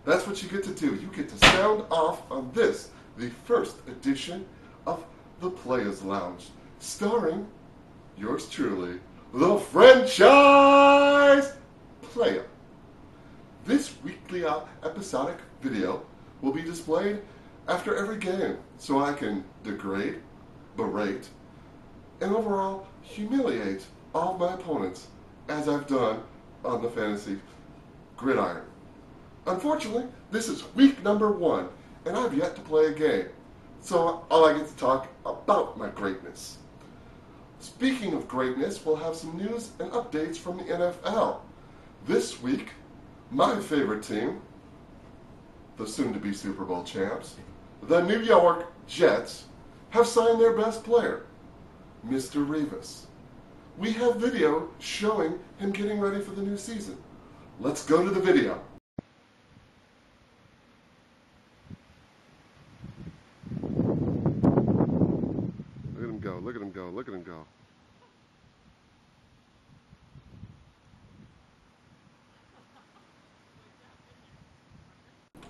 That's what you get to do. You get to sound off on this, the first edition of the Players Lounge, starring yours truly, the franchise Playa. This weekly episodic video will be displayed after every game, so I can degrade, berate, and overall humiliate all of my opponents, as I've done on the fantasy gridiron. Unfortunately, this is week number 1, and I've yet to play a game, so all I get to talk about my greatness. Speaking of greatness, we'll have some news and updates from the NFL. This week, my favorite team, the soon-to-be Super Bowl champs, the New York Jets, have signed their best player, Mr. Revis. We have video showing him getting ready for the new season. Let's go to the video. Look at him go, look at him go, look at him go.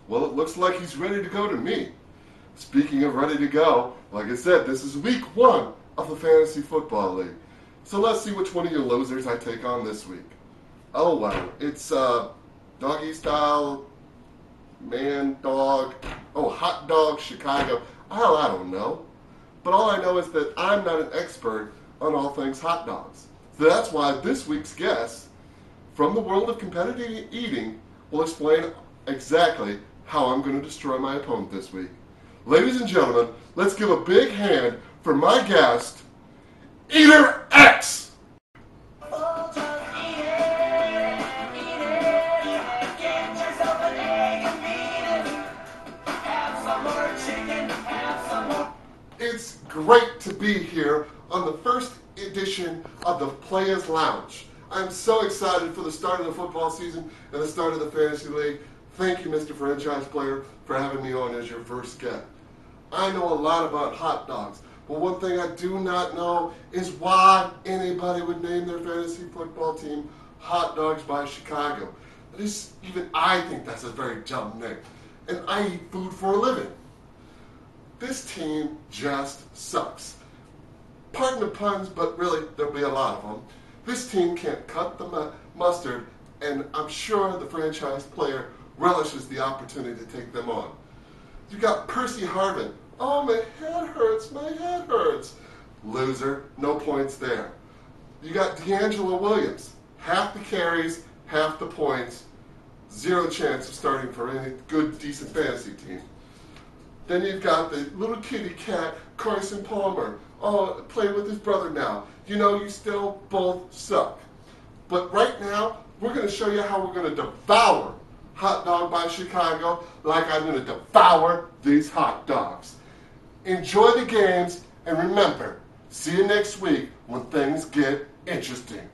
Well, it looks like he's ready to go to me. Speaking of ready to go, like I said, this is week 1 of the Fantasy Football League. So let's see which one of you losers I take on this week. Oh wow, it's doggy style, man, dog, hot dog, Chicago. Hell, I don't know. But all I know is that I'm not an expert on all things hot dogs. So that's why this week's guest from the world of competitive eating will explain exactly how I'm going to destroy my opponent this week. Ladies and gentlemen, let's give a big hand for my guest, Eater X! It's great to be here on the first edition of the Players Lounge. I'm so excited for the start of the football season and the start of the Fantasy League. Thank you, Mr. Franchise Player, for having me on as your first guest. I know a lot about hot dogs, but one thing I do not know is why anybody would name their fantasy football team Hot Dogs by Chicago. Even I think that's a very dumb name, and I eat food for a living. This team just sucks. Pardon the puns, but really, there'll be a lot of them. This team can't cut the mustard, and I'm sure the franchise player relishes the opportunity to take them on. You got Percy Harvin. Oh, my head hurts, my head hurts. Loser, no points there. You got D'Angelo Williams. Half the carries, half the points. Zero chance of starting for any good, decent fantasy team. Then you've got the little kitty cat, Carson Palmer. Oh, playing with his brother now. You know, you still both suck. But right now, we're going to show you how we're going to devour Hot Dog by Chicago like I'm going to devour these hot dogs. Enjoy the games, and remember, see you next week when things get interesting.